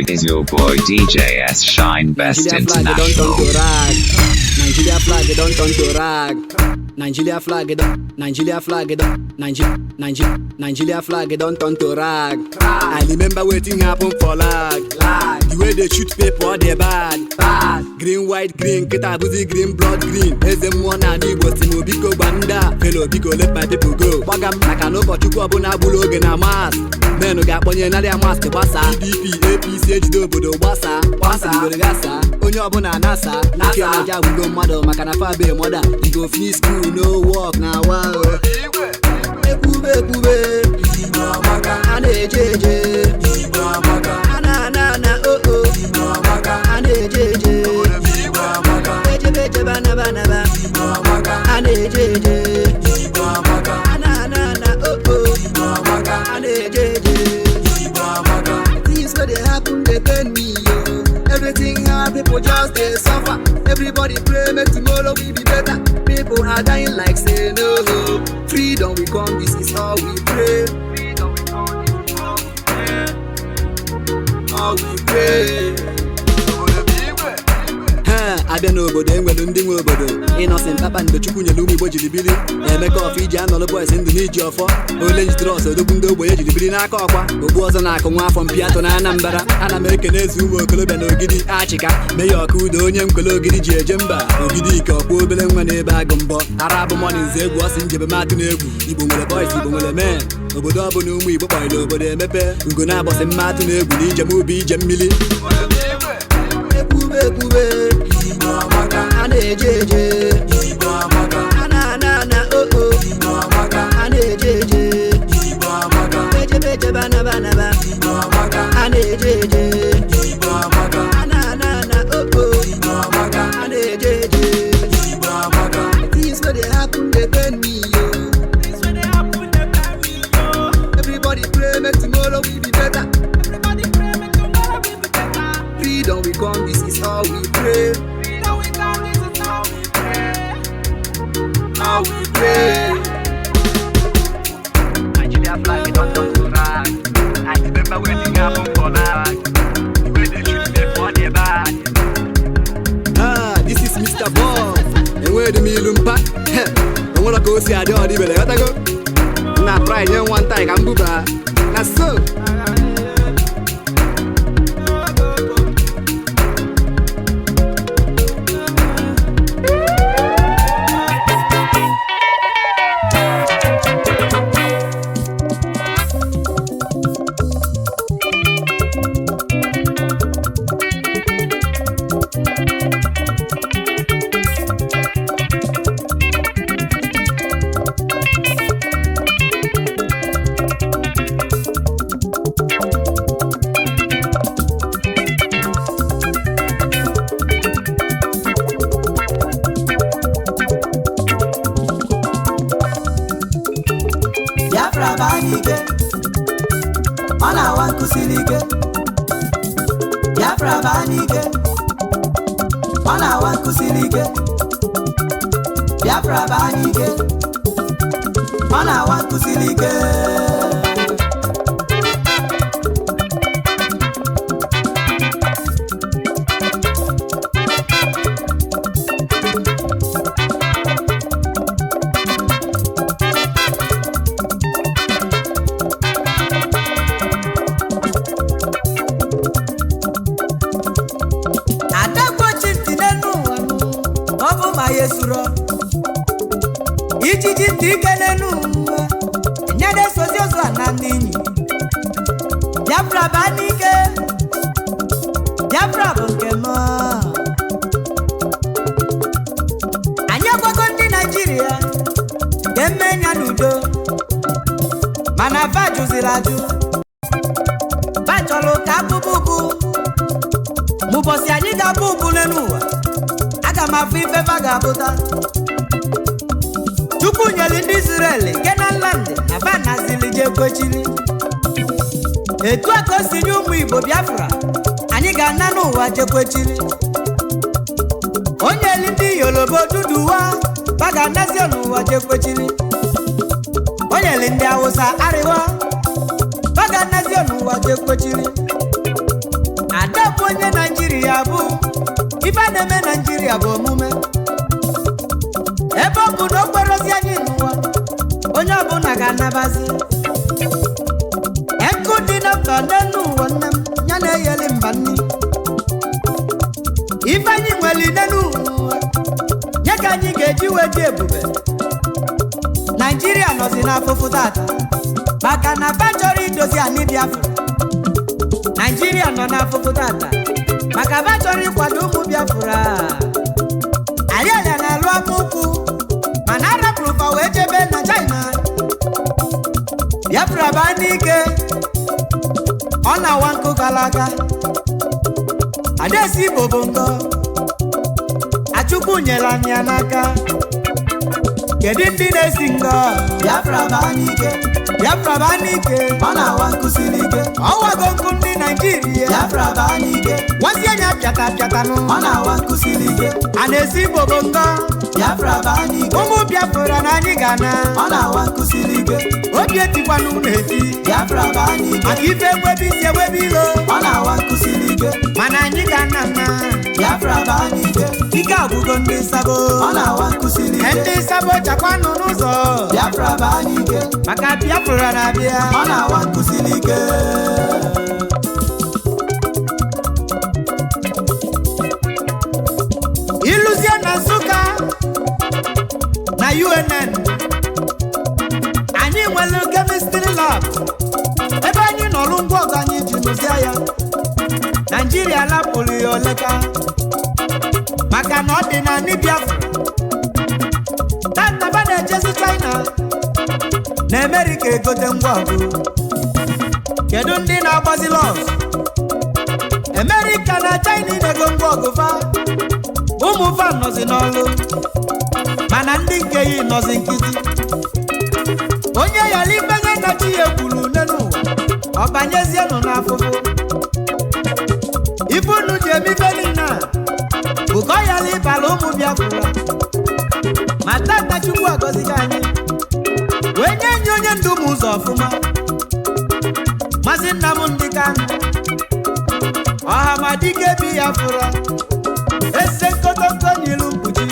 is your boy DJ S Shine Best International. Nigeria flag, they don't turn to rag. Nigeria flag, they don't. Nigeria flag, they don't. Nigeria flag, they don't turn to rag. I remember waiting happen for lag. The way they shoot paper, they bad. Green, white, green, ketabuzi, green, blood green. SM1 and Igbo, Simo, Biko, Banda. Fellow Biko, let my people go. Bagam, Nakano, Pochuko, Abuna, Bulo, Gena, Mask. Men who got Ponye, Nadia, Mask, Bassa. PDP, APC, Dobodo, Bassa. Bassa, Gasa. Onyo, Abuna, Nasa. Nakia, Naja, we go mother, Makanafa, be mother. You go finish school, no work, now, wow. Ekube, ane jeje, na oh oh, ane jeje, beje bana ane jeje, na oh oh, ane jeje. Things where they happen, they pain me yo. Everything hard, people just they suffer. Everybody pray, make tomorrow will be better. People are dying like say no. Freedom we come, this is all we pray. Freedom we come, this is all we pray. All we pray. Abia n'obodo enwere ndị nwe obodo Innocent papa ndo chukwu nyelu ụmụ Igbo jiri bili Emeka ọfọ iji anọlụ boys ndụ n'iji ọfọ Ole njitiri ọsọ odogwu ndị ogbenye jiri bili n'aka ọkwa Ogbu ọzọ na-akụ nwa afọ mpi atọ na Anambra Ana m ekene eze ụmụ okolobịa na Ogidi achịka Meya ọka udo onye mkolo Ogidi ji eje mba Ogidi ike ọkwa obere nwa n'ebe agụ mbọ Ara bụ mọni nze egwu ọsị njebe matụ n'egwu Igbo nwere boys Igbo nwere men Obodo ọ bụ na ụmụ Igbo kpọrọ obodo emepe Ugo na-agbọsị mmatụ n'egwu na ije m ubi ije mmili Ekube ane jeje, na oh oh, ane jeje, beje bana ane jeje, na oh oh, ane jeje. Things where they happen, they pain me yo. Everybody pray, make tomorrow will be better. Freedom we come, this is all we pray. How we pray. Nigeria flag, it don't turn to rag. I remember when it happened for lag. The way they shoot me for the bad. This is Mr. Bob. And where the meal pack? I wanna go see a door, the belly. Gotta go. Nah, pride, you one time, I'm booba. That's so. Biafra banike, ona wanku silike. Biafra banike, ona wanku silike. Biafra banike, ona wanku silike. Yesuro ijiji tikelenu nyade soziozo ananini Biafra banike Biafra bonkemo anya kwako ndị Nigeria gemenya n'udo mana vajuziri aju bachọrọ ka bububu mubosi anyị ga-bubu n'ụwa aga m afọ ife ga-abụta Chukwu nyeli ndị Israel Canaan land na vanazili je kwechiri etu aka o si nye ụmụ Igbo Biafra anyị ga-ana n'ụwa je kwechiri onyeli ndị Yoruba Oduduwa ga-anazi n'ụwa je kwechiri onyeli ndị Hausa Ariwa ga-anazi n'ụwa je kwechiri ada bụ onye Naijiria bụ ife na-eme Naijiria bụ omume ebe ọ bụ na okporozi anyị n'ụwa onye ọbụla ga-anabazi nkụ dị na mba n'elu ụwa nne m ya na-eyeli mba nni ife anyị nwere n'elu ụwa nye ka anyị ga-eji wee dị ebube Naijiria nọzi n'afụfụ tata maka na ba chọrọ idozi anyị Biafra Naijiria nọ n'afụfụ tata maka ba chọrọ ịkwado ụmụ Biafra Ariala na-alụ amụkwụ mana arapụrụ fa wee jebe na China Biafra baa n'ike ọ na-awa nkụ gara aga Adaesi Igbo bụ nkọ Achukwu nyere anyị ya n'aka kedu ndị na-esi ngọ Biafra baa n'ike Biafra baa n'ike ọ na-awa nkụ siri ike ọ wago nkụ ndị Naijiria Biafra baa n'ike nwazi anya pịata ọ na-awa nkụ siri ike Adaesi Igbo bụ nkọ Biafra baa n'ike ụmụ Biafra na anyị ga-ana ọ na-awa nkụ siri ike obi etikwana ụlọ eti Biafra baa n'ike maka ife egwebe isi egwebe ilo ọ na-awa nkụ siri ike mana anyị ga-ana nna Biafra baa n'ike ike agwụgo ndị nsabo ọ na-awa nkụ siri ike ndị nsabo chakwanụ n'ụzọ Biafra baa n'ike maka Biafra na-abịa ọ na-awa nkụ siri ike Iluzie na Nsụka na UNN anyị nwere chemistry lab ebe anyị nọrụ ngwa ọgụ anyị ji lụzie ya Naijiria lapụrụ ya oleka maka na ọ dị na ndị Biafra tataba na-ejezi China na America egote ngwa ọgụ kedu ndị na-agbazi lọs America na China na-ego ngwa ọgụ fa ụmụ fa nọzi n'ọlụ mana ndị nke yi nọzi nkịtị onye yala ibenye na chi ya ekwuru n'elu ụwa ọ banyezienụ n'afụfụ ife unu ji emife niile a bụ ka ọ yala ịbala ụmụ Biafra ma tata Chukwu agọzighị anyị wee nye enyi onye ndu m ụzọ ọfụma Maazị Nnamdị Kanụ Ọhamadike Biafra ese nkotoko n'ilu mkpuchi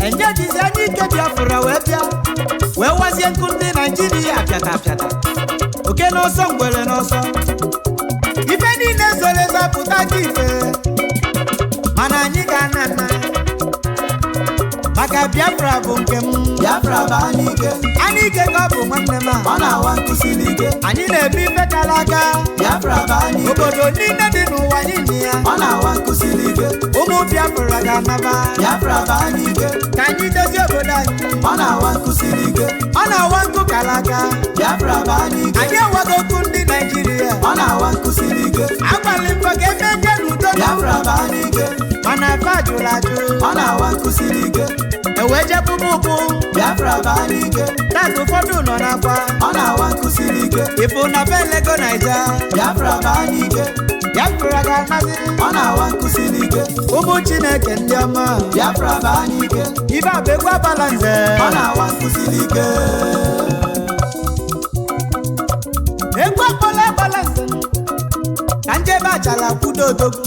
enye jizi anyị ike Biafra wee bịa wee wazie nkụ ndị Naijiria apịata oke n'ọsọ ngwere n'ọsọ ife niile zoro ezo apụta gị ife mana anyị ga-ana nna maka Biafra bụ nke m Biafra baa n'ike anyị ike ka ọ bụ nwanne m ọ na-awa nkụ siri ike anyị na-ebi ife kara aga Biafra baa n'ike obodo niile dị n'ụwa niile ya ọ na-awa nkụ siri ike ụmụ Biafra ga-anaba Biafra baa n'ike ka anyị dozie obodo anyị ọ na-awa nkụ siri ike ọ na-awa nkụ kara aga Biafra baa n'ike anyị awago okwu ndị Naijiria ọ na-awa nkụ siri ike agbalị mbọ ka eme je n'udo Biafra baa n'ike mana fa jụrụ ajụ ọ na-awa nkụ siri ike ewe jebụbụ ụkwụ Biafra baa n'ike tata ụfọdụ nọ n'akwa ọ na-awa nkụ siri ike ịpụ na be Lego Naija Biafra baa n'ike Biafra ga-anazi ọ na-awa nkụ siri ike ụmụ Chineke ndị ọma Biafra baa n'ike ibe abụ egwu Agbalanze ọ na-awa nkụ siri ike egwu akpọla Agbalanze ka njebe achala kwudo odogwu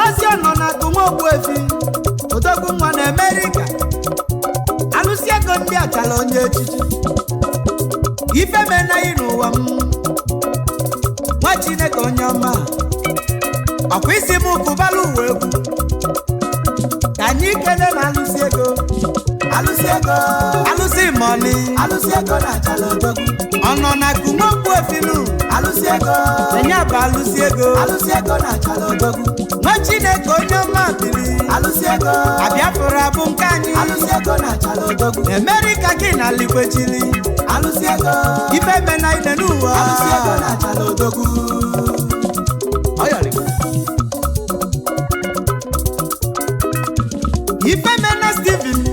ozi ọ nọ na akụnwa Ogbuefi odogwu nwa na America alụsi ego ndị achala onye echichi ife menaghị n'ụwa m nwa Chineke onye ọma ọkwa isi m kụbala uwe egwu ka anyị kele na alụsi mọni alụsi ego na achala odogwu ọ nọ na akụnwa Ogbuefi alụsi ego enye bụ alụsi ego na achala odogwu nwa Chineke onye ọma bili alụsi ego Biafra bụ nke anyị alụsi ego na achala odogwu America gị na likwechili alụsi ego ife mena ide n'ụwa alụsi ego na achala odogwu ife mena Steven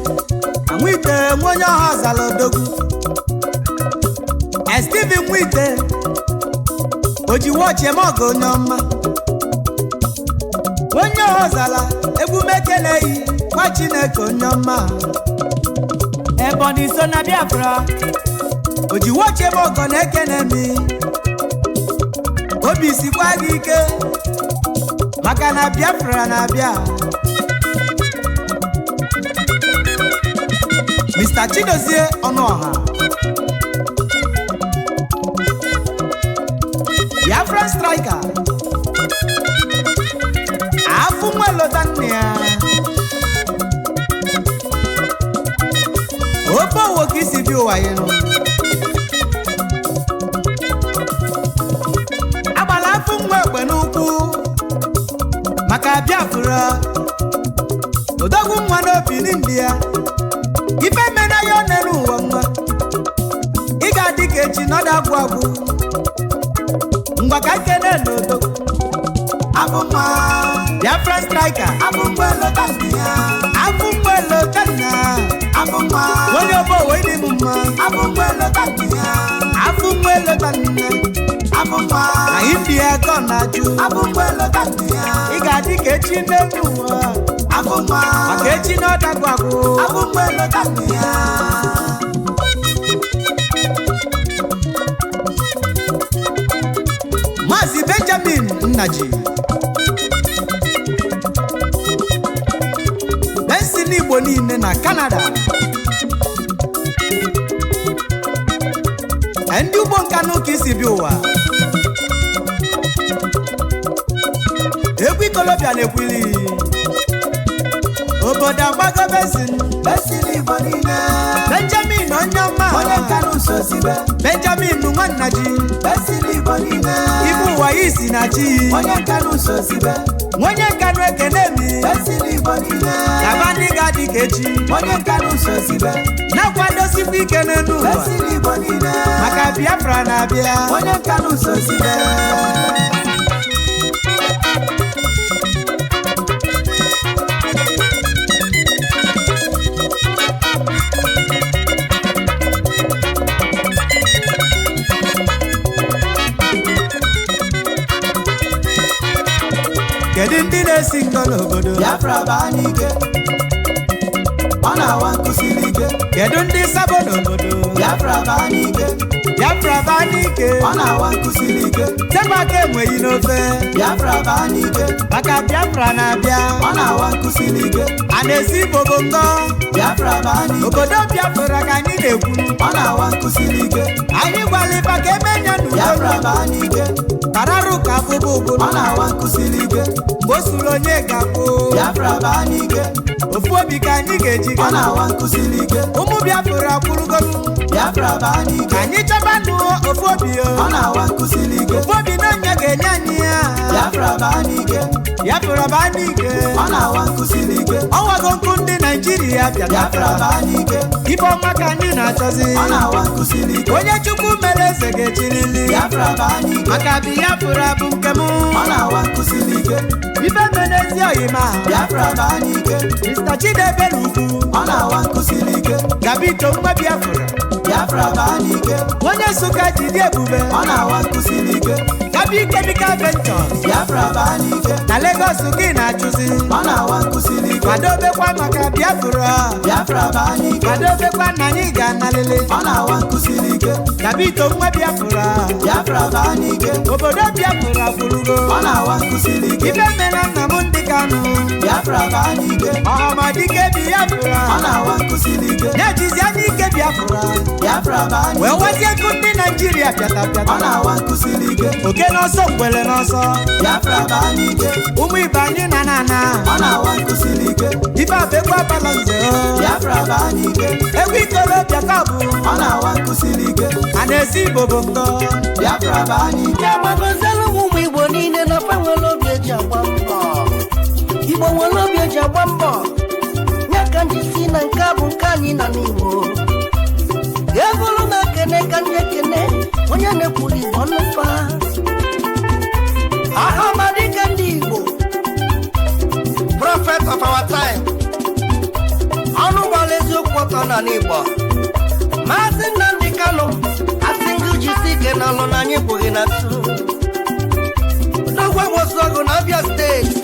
Nwite nwa onye ọha zala odogwu Steven Nwite oji wọchị eme ọgụ onye ọma onye ọzala egwu mekeleghị nwa Chineke onye ọma Ebonyi so na Biafra oji wọchị eme ọgọ na-ekene mi obi sikwa gị ike maka na Biafra na-abịa. Mr. Chidozie Ọnụọha, Biafra striker, afụ nwa lọta nne ya. Ofe owo ka isi bi ụwa ya nụ. Agbala afụ nwa egbe n'ukwu maka Biafra. Odogwu nwa n'obi n'indi ya. Ife mena ya ọ nere ụwa nwa. Ị ga-adị ka echi nọdụ agwụ agwụ. Ngwa ka nkene n'odogwu. Abụ nwa Biafra striker. Abụ nwa lọta nne ya. Abụ nwa lọta nne ya. Abụ nwa onye ọbọ wee dị m mma. Abụ nwa lọta nne ya. Abụ nwa lọta nne. Abụ nwa anyị ndị ya ka ọ na-ajụ. Abụ nwa lọta nne ya. Ị ga-adị ka echi n'elu ụwa. Abụ nwa maka echi n'ọdagwụ agwụ. Abụ nwa lọta nne ya. Maazị Benjamin Nnaji, Bensi n'Igbo niile na Canada. Ndị ugbo nkanụ ka isi bi ụwa. Egwu ikolobịa na-ekwili obodo agbago Bensi n'Igbo niile. Benjamin Onyeọma, onye nkanụ sosibe. Benjamin Nwannaji, Bensi n'Igbo niile. Ibu ụwa isi na chi, onye nkanụ sosibe. Onye nkanụ ekene mi, Bensi n'Igbo niile. Yaba ndị ga-adị ka echi, onye nkanụ sosibe. Na-akwadosikwa ike n'elu ụwa, Bensi n'Igbo niile. Maka Biafra na-abịa, onye nkanụ sosibe. Kedu ndị na-esi ngọ n'obodo? Biafra bụ anyị ike, ọ na-awa nkụsiri ike. Kedu ndị sabo n'obodo? Biafra bụ anyị ike, Biafra bụ anyị ike, ọ na-awa nkụsiri ike. Tebaka enweghị n'ofe. Biafra bụ anyị ike, maka Biafra na-abịa, ọ na-awa nkụsiri ike. A na-esi bobo ngọ. Biafra bụ anyị ike, obodo Biafra ka anyị na-ekwu, ọ na-awa nkụsiri ike. Anyị gwaliba ka emenya n'udo. Biafra bụ anyị ike, pararụ ka afụbụ ụbụrụ, ọ na-awa nkụsiri ike. Mgbe o suru onye ga-akwụ. Biafra bụ anyị ike, ofu obi ka anyị ga-eji ga, ọ na-awa nkụsiri ike. Ụmụ Biafra kwurugolu. Biafra bụ anyị ike, anyị chọba nụ ofu obi o, ọ na-awa nkụsiri ike. Ofu obi n'onye ga-enye anyị ya. Biafra bụ anyị ike, Biafra bụ anyị ike, ọ na-awa nkụsiri ike. Ọwago nkụ ndị Naịjirịa bịa. Biafra bụ anyị ike, ibe ọma ka anyị na-achọzi, ọ na-awa nkụsiri ike. Onye Chukwu mere eze ga-echirili. Biafra bụ anyị ike, maka Biafra bụ nke m, ọ na-awa nkụsiri ike. Ife menezi oyima. Biafra bụ anyị ike, Mr. Chidebe n'ugwu, ọ na-awa nkụsiri ike. Gabito nwa Biafra. Biafra bụ anyị ike, onye Nsụka jide ebube, ọ na-awa nkụsiri ike. Gabi Chemical Ventures. Biafra bụ anyị ike, na Lagos gị na-achụzi, ọ na-awa nkụsiri ike. Kwadobekwa maka Biafra. Biafra bụ anyị ike, kwadobekwa na anyị ga-analele, ọ na-awa nkụsiri ike. Gabito nwa Biafra. Biafra bụ anyị ike, obodo Biafra kwurugo, ọ na-awa nkụsiri ike. Ife mena nna m ndị Kanụ. Biafra bụ anyị ike, ọhamadike Biafra, ọ na-awa nkụsiri ike. Na-ejizi anyị ike Biafra. Biafra bụ anyị ike, wee wazie nkụ ndị Naịjirịa pịata pịata, ọ na-awa nkụsiri ike. Oke n'ọsọ ngwele n'ọsọ. Biafra bụ anyị ike, ụmụ ibe anyị na ọ na-awa nkụsiri ike. Ife abegwu Agbalanze o. Biafra bụ anyị ike, egwu ikolobịa ka bụ, ọ na-awa nkụsiri ike. A na-esi bobo ngọ. Biafra bụ anyị ike. Ya gbagozelu ụmụ Igbo niile na fa nwere obi eji agba mbọ. Igbo nwere obi eji agba mbọ. Ya ka ndị si na nke a bụ nke anyị na n'Igbo. Ga-ebulu na ekene ka ndị ekene, onye na-ekwuru Igbo nnụfa. Ahamadike ndị Igbo, prophet of our time, ọnụ gbara eziokwu ọtọ na n'Igbo. Maazị Nnamdi Kanu asị ngụ jisi ike na alụ na anyị bụghị na tu. N'ogwe Mosọgụ na Abia steeti,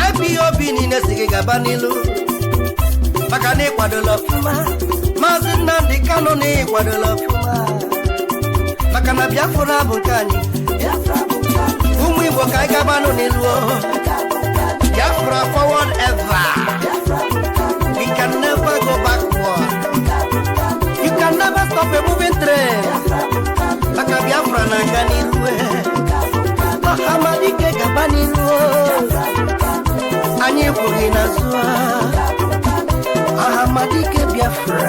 IPOB niile si gị gaba n'ilu maka na ịkwadola ọfụma. Maazị Nnamdi Kanu na ịkwadola ọfụma maka na Biafra bụ nke anyị. Umu Igbo ka anyị gaba n'elu. Biafra forward ever. We can never go backward. You can never stop a moving train. Maka Biafra na-aga n'iru. Amadike gaba n'iru. Anyị ekwughị n'azụ. Amadike Biafra.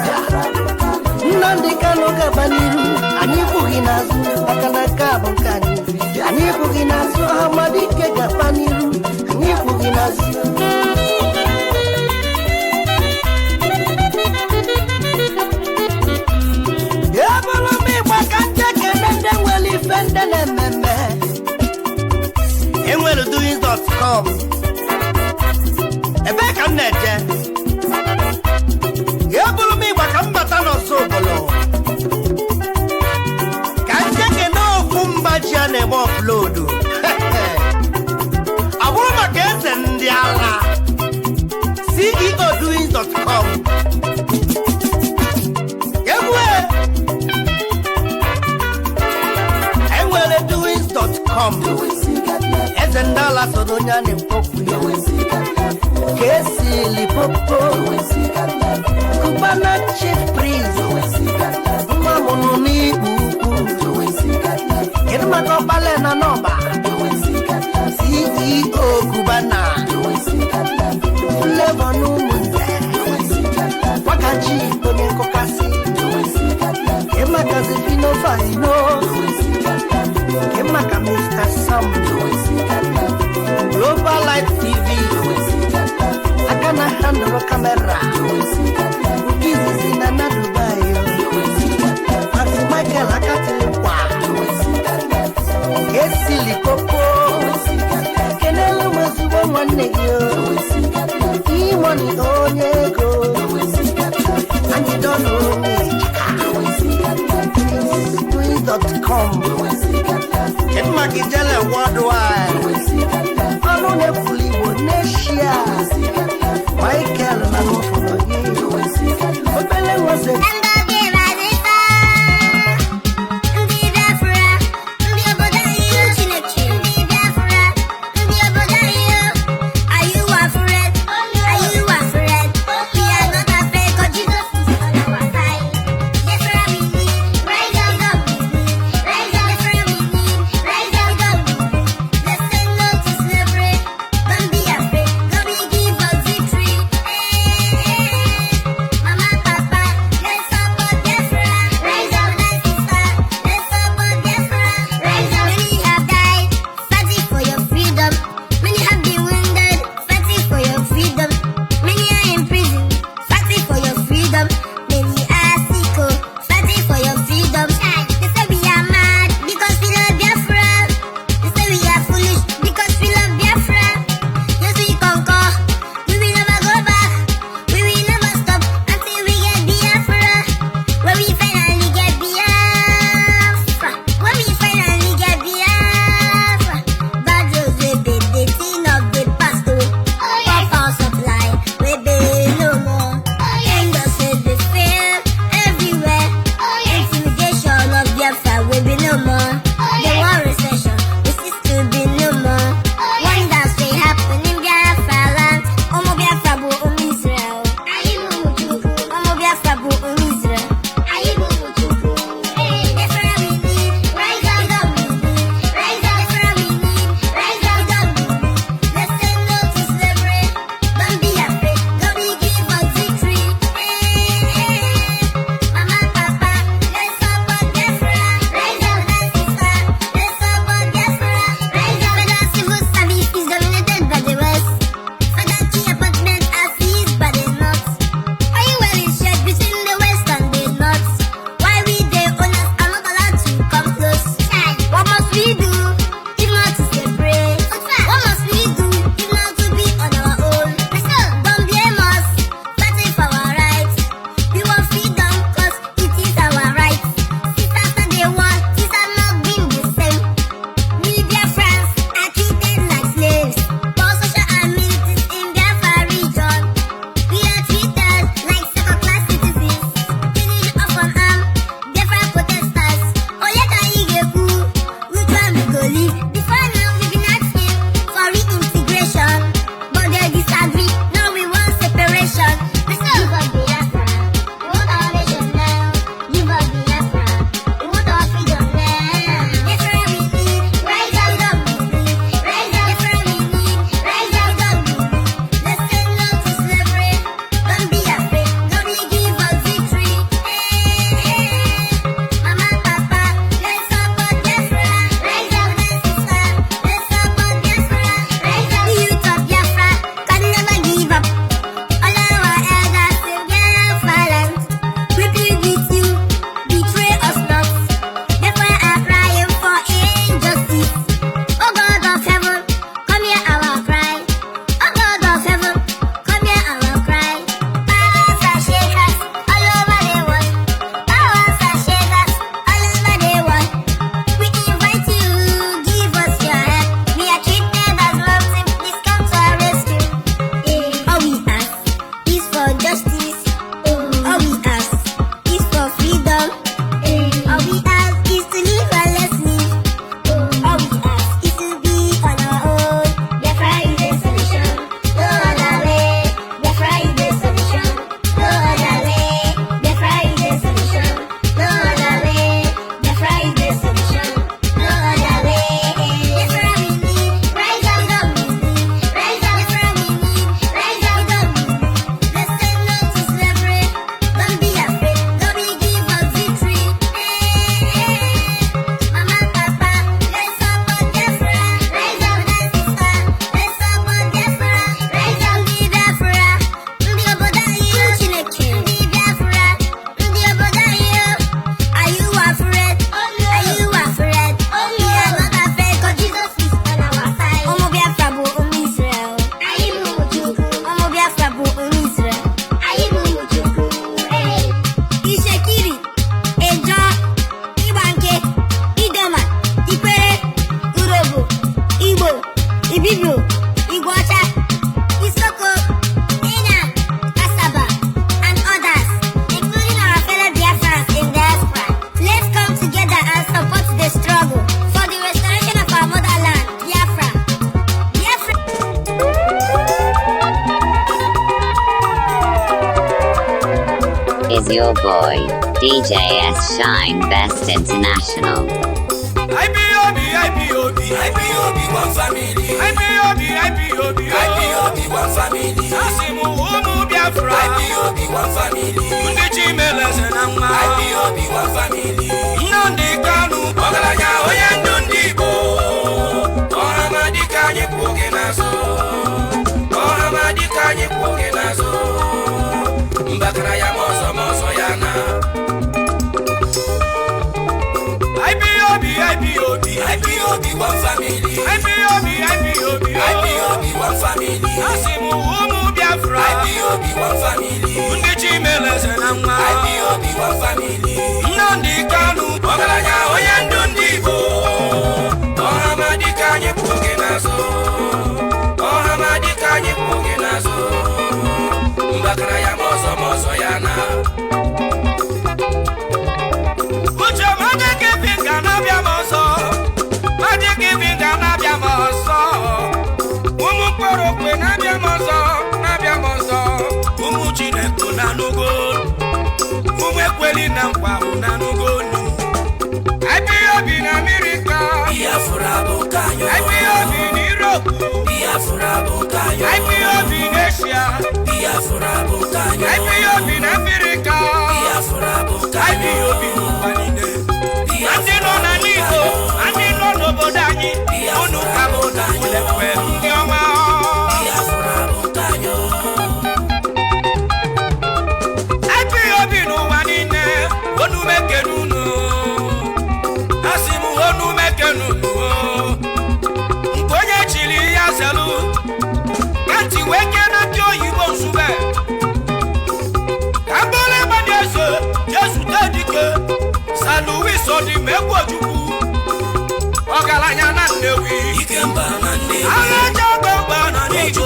Nnamdi Kanu gaba n'iru. Anyị ekwughị n'azụ. Maka na nke a bụ nke anyị. Anyị ekwughị n'azụ. Amadike gaba n'iru. Anyị ekwughị n'azụ. Ebulu m Igbo ka ndị ekele ndị nwere ife ndị na-ememe. Enwere doings.com. Ebe ka m na-eje. Ebulu m Igbo ka m bata n'ọsọ obodo. Ka ndị ekele ofu mba ji a na-eme upload. Ọ bụrụ maka eze ndị agha. CEO doings.com. Enwere doings.com. Eze ndị ala soro onye a na-ekpokwu ya. Kesi Lipopo. Cubana Chief Priest. Nwa mụrụ n'Igbo ukwu. Kedu maka ọkpala na n'ọba? CEO Cubana. Flavor n'ụmụnze. Wakaji onye nkọkasị. Emakazi Pino Faino. Emaka Mr. Sam. Global Light TV. Akana handle camera. Ukizi na Dubai. Ati Michael Akatilikwa. Kesi Lipopo. Kenelu mazuwa mwane yo. Imoni onyego. Anyi dono Doings.com. Magijele worldwide. Anu ne fuli wo Nesia. Michael na no follow you. Obele was it. Don't be afraid, go begin. is your boy, DJ S Shine Best International. IPOB, one family. IPOB, one family. Asimu umu Biafra. IPOB, one family. Undichi meleze na mma. IPOB, one family. Nnondi Kanu, Ogaranya onye ndu ndị Igbo. Ọhamadika anyị kwụ oge n'azụ. Ọhamadika anyị kwụ oge n'azụ. Mbakara ya mọzọ ya na. IPOB, one family. IPOB, one family. Asimu umu Biafra. IPOB, one family. Undichi meleze na mma. IPOB, one family. Nnondi Kanu, Ogaranya onye ndu ndị Igbo. Ọhamadika anyị kwụ oge n'azụ. Ọhamadika anyị kwụ oge n'azụ. Mbakara ya mọzọ ya na. Umu Chineke nanugo, umu ekweli na nkwa nanugonu. IPOB na America, Biafra bụ kanyo. IPOB na Europe, Biafra bụ kanyo. IPOB na Asia, Biafra bụ kanyo. IPOB na Africa, Biafra bụ kanyo. IPOB n'ụwa niile. Ndị nọ na Igbo, ndị nọ n'obodo anyị, unu ka bụ na ulekwe ndị ọma. Biafra bụ kanyo. IPOB n'ụwa niile, onu mekenunu. Asimu onu mekenunu. Nke onye chiri ya zelu, kanti weke na ndị oyibo nsube. Ka mbole gbadeze, Jesu tedike, Saluis Odimegwu Ojukwu. Ọgaranya na Nnewi, Ikemba na Nnewi. Agha Jagomba na Igbo.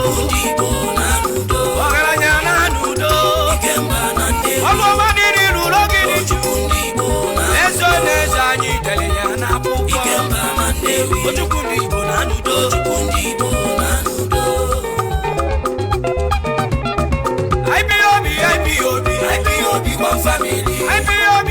Ọgaranya na Nudo, Ikemba na Nnewi. Ọlụọma dịrị ruru ogidi. Eze n'eze anyị dere ya n'akwụkwọ. Ikemba na Nnewi. Ojukwu ndị Igbo na Nudo. IPOB, one family. IPOB,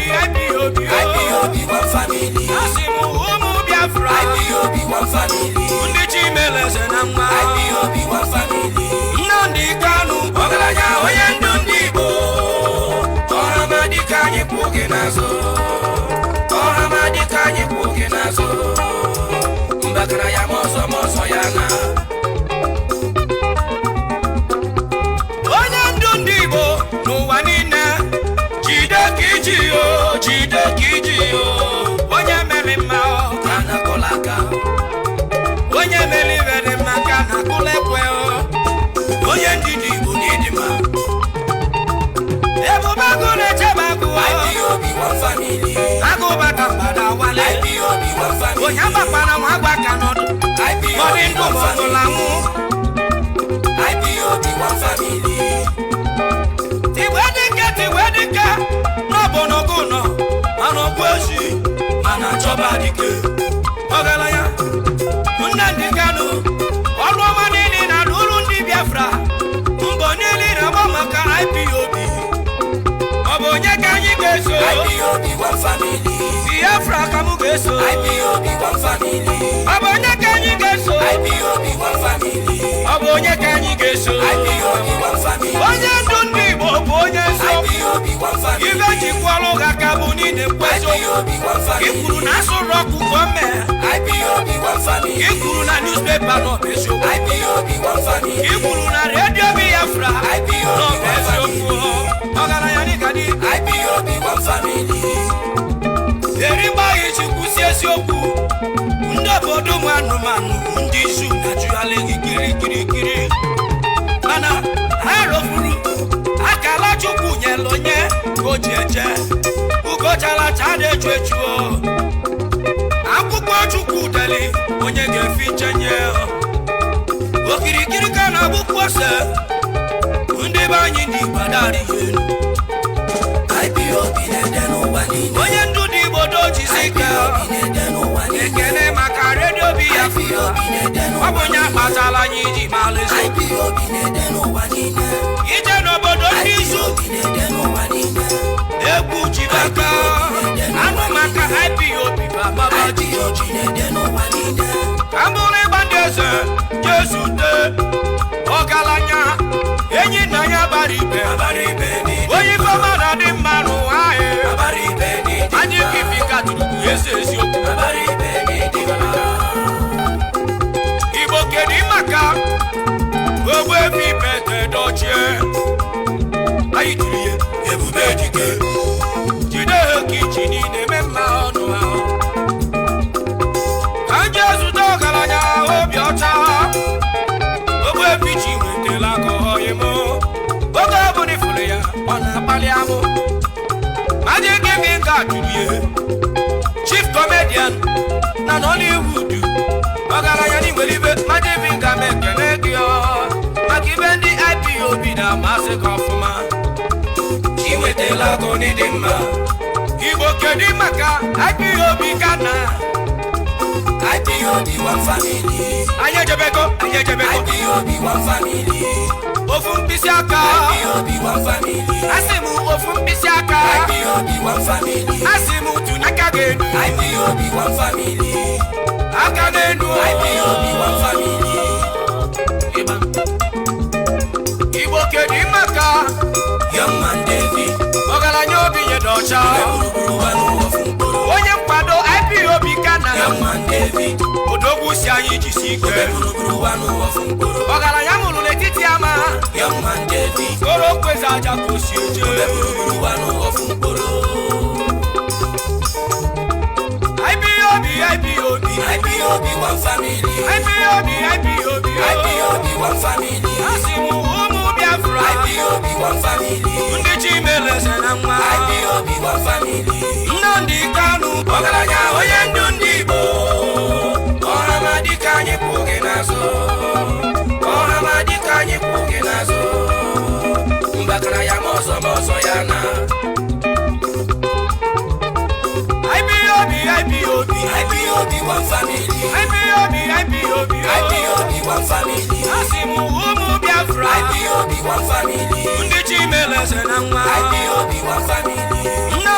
one family. Asimu umu Biafra. IPOB, one family. Undichi meleze na mma. IPOB, one family. Nnondi Kanu, Ogaranya onye ndu ndị Igbo. Ọhamadika anyị kwụ oge n'azụ. Ọhamadika anyị kwụ oge n'azụ. Mbakara ya mọzọ ya na. Onye ndu ndị Igbo n'ụwa niile. Jide ka iji yo. Onye mere mma ka na-akụla aka. Onye mere ibe dị mma ka na-akụla ekwe. Onye ndidi Igbo n'ịdị mma. Ebubagụ na-echebe agụ. IPOB, one family. Agụ baka mgbada wale. IPOB, one family. Onye agbakwana nwa agbaka n'ọdụ. IPOB, one family. IPOB, one family. Tiwedike n'ọbụnọgụnọ anọkwu ezi mana chọba dike. Ọgaranya Nnamdi Kanu, ọrụ ọma niile na ruru ndị Biafra. Mbọ niile na-agba maka IPOB. Ọ bụ onye ka anyị ga-eso? IPOB, one family. Biafra ka mụ ga-eso. IPOB, one family. Ọ bụ onye ka anyị ga-eso? IPOB, one family. Ọ bụ onye ka anyị ga-eso? IPOB, one family. Onye ndu ndị Igbo bụ onye nsọ. IPOB, one family. Ibe jikwara ụga ka bụ niile kwezo. IPOB, one family. Ikwuru na asụrụ ọkụ gọọme. IPOB, one family. Ikwuru na newspaper nọ bụ eziokwu. IPOB, one family. Ikwuru na redio Biafra nọ bụ eziokwu. Ọgaranya dịka dị. IPOB, one family. Erimba iji kwụsị eziokwu. Ndị obodo ụmụ anụmanụ ndị izu na-ajụghalị gị kirikiri. Mana ha rọfuru akala Chukwu nyelu onye ka o ji eje. Ugochalacha na-echu echuo. Akwụkwọ Chukwu deli onye ga-efiche nye. Okirikiri ka na akwụkwọ ose. Ndị be anyị ndị gbadari ihe. IPOB na-ede n'ụwa niile. Onye ndu dị Igbo dochisi ike. Ekene maka redio Biafra. Ọ bụ onye akpatala anyị iji malụ ezi. IPOB na-ede n'ụwa niile. Ije n'obodo ndị izu. maka anụ maka IPOB baba ji ambụrụ ịgbandeze jesute ọgaranya enyi na ya bara ibe onye ifeọma na dị mma n'ụwa anyị adị kibi ka turubu eze eziokwu Igbo kedu maka ogbe ebi bete dochie anyị tiri ya ebube dike jide kichi na-eme mma ọnụ ahụ ka nje zụta ọgaranya obi ọcha ogbe ebi chi nwetela ka ọhọghị m oge ọbụla ifuru ya ọ na-akpali amụ adị gị ka tiri ya chief comedian na Nollywood ọgaranya n'Igwele ibe mmadụ ibi nga m ekele gị maka ibe ndị IPOB na-amasị ka ọfụma inwetela akụ n'ịdị mma Igbo kedu maka IPOB ka na IPOB one family anyị ejebego IPOB one family ofu mkpịsị aka IPOB one family asị m ofu mkpịsị aka IPOB one family asị m tụnye aka ga-enu IPOB one family aka n'enu IPOB one family Igbo kedu maka Young Man David ọgaranya obi nye dọcha onye nkwado IPOB ka na Young Man David odogwu si anyị jisi ike ọgaranya mụrụ n'etiti ama Young Man David koro kweza aja ka o si eje IPOB one family IPOB one family asimu ụmụ Biafra IPOB one family ndị chimeleze na nwa IPOB one family ndị Kanu ọgaranya onye ndu ndị Igbo ọhamadika anyị pụghị n'azụ mbakara ya ma ọzọ ya na IPOB one family IPOB one family asimu ụmụ Biafra IPOB one family ndị chimeleze na nwa IPOB one family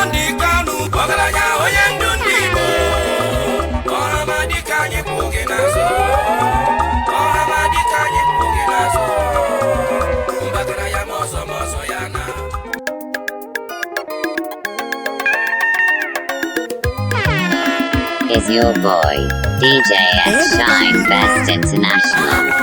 ndị Kanu ọgaranya onye ndu ndị Igbo ọhamadika anyị pụghị n'azụ mbakara ya ma ọzọ ya na Is your boy, DJ S Shine Best International.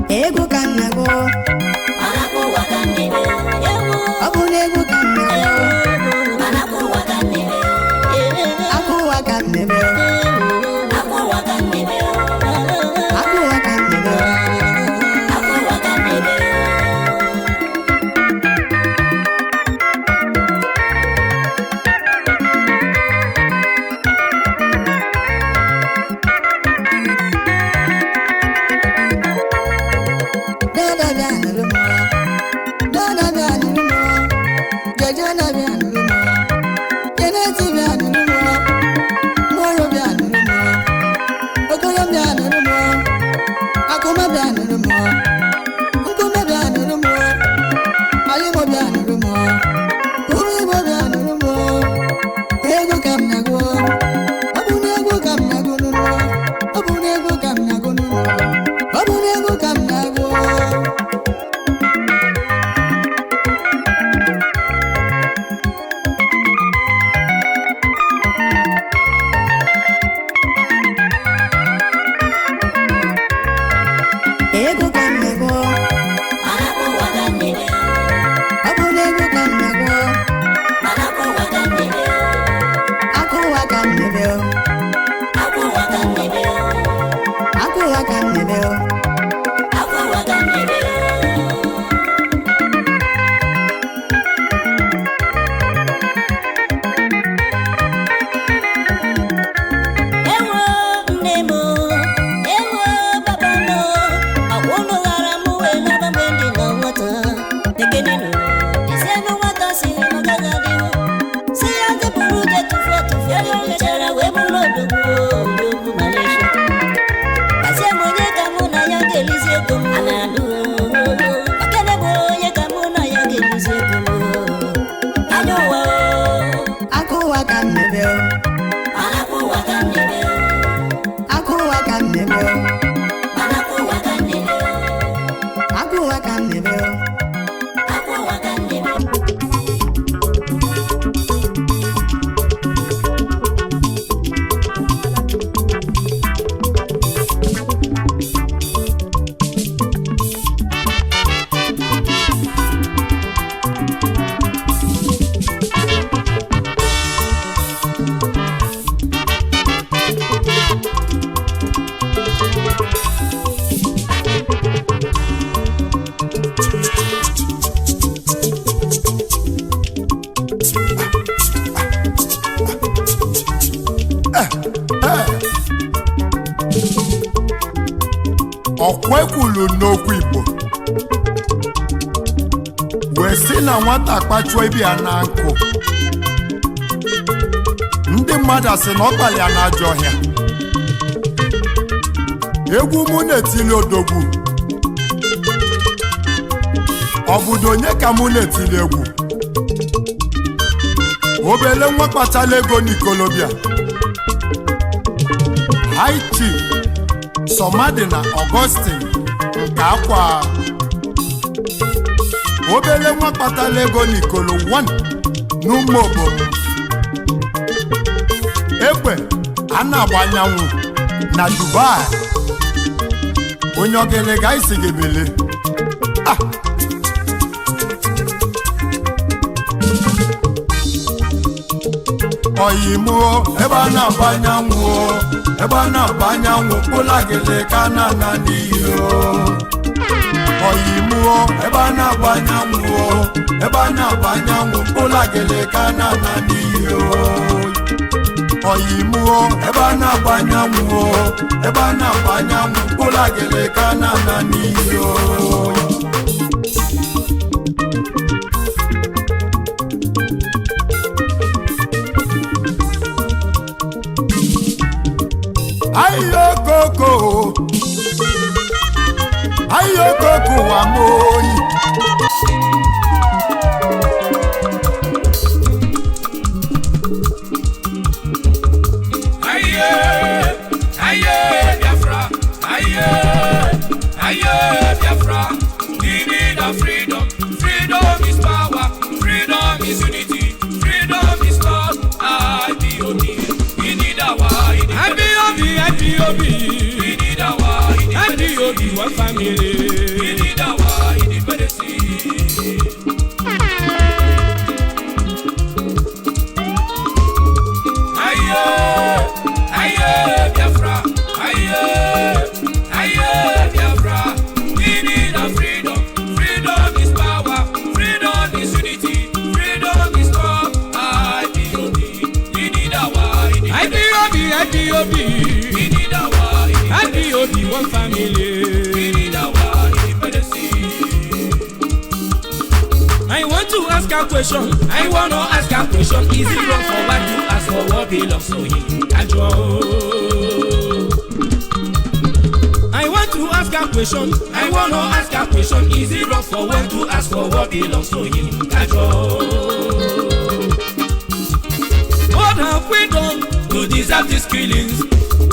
Ego can go. Okwekwulu n'okwu Igbo wee sị na nwata kpachuo ibi ya na nkụ ndị mmadụ asị na ọ kpali ya n'ajọ ọhịa egwu mụ na-etili odogwu obodo onye ka mụ na-etili egwu obele nwa kpatala ego n'ikolobịa High Chief Somadina Augustine nke akwa obele nwa kpatala ego n'ikolo 1 n'ụmụ obodo ekwe a na-agba anyanwụ na Dubai onye ogele ga-esi gebele oyimuo ebe a na-agba anyanwụ ebe a na-agba anyanwụ kpụlagele ka na n'iyo oyimuo ebe a na-agba anyanwụ ebe a na-agba anyanwụ kpụlagele ka na n'iyo oyimuo ebe a na-agba anyanwụ ebe a na-agba anyanwụ kpụlagele ka na n'iyo ayokoko wa moyi Biafra Biafra we need our freedom. Freedom is power, freedom is unity, freedom is love. IPOB, we need our IPOB, we need our IPOB, one family, we need our independence. Biafra, Biafra, we need our freedom. Freedom is power, freedom is unity, freedom is love. IPOB, we need our IPOB, we need our IPOB, one family, we need our independence. a question. I wanna ask a question. Is it wrong for what you ask for what belongs to him? I want to ask a question. I wanna ask a question. Is it wrong for one to ask for what belongs to him? What have we done to deserve these killings?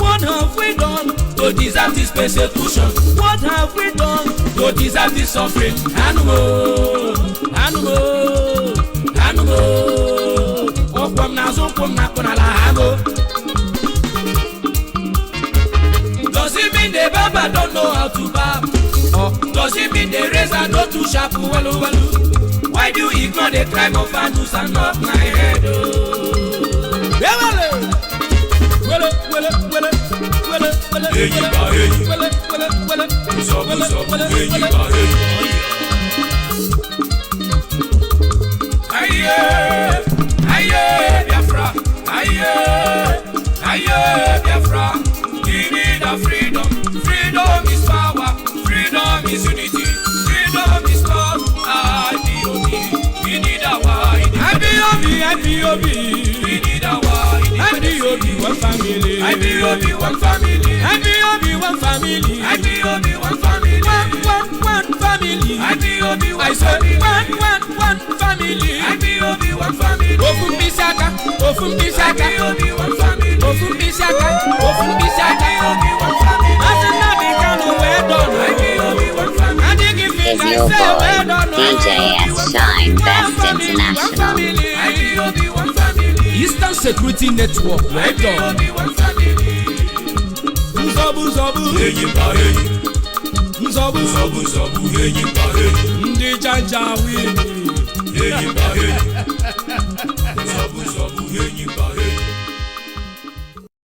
What have we done to deserve this persecution? What have we done to deserve this suffering? Animal, animal, animal. Okwam na zokwam na konala hamo. Does it mean the Baba don't know how to barb? Or does it mean the razor not too sharp? Why do you ignore the crime of Anus and knock my head? Biafra, Biafra. We need a freedom. Freedom is power. Freedom is unity. Freedom is love. IPOB. We need our IPOB. We need our IPOB. One family. IPOB one family. IPOB one family. IPOB one family. One family. IPOB one family. One family. IPOB one family. Ofun bisaka. IPOB one family. Ofun bisaka. IPOB one family. Asina bikano well done. IPOB one family. Is your boy, DJS Shine Best International. IPOB one family. Eastern Security Network, well done. IPOB one family. Nzobu, Ndi Janjawi. Nzobu,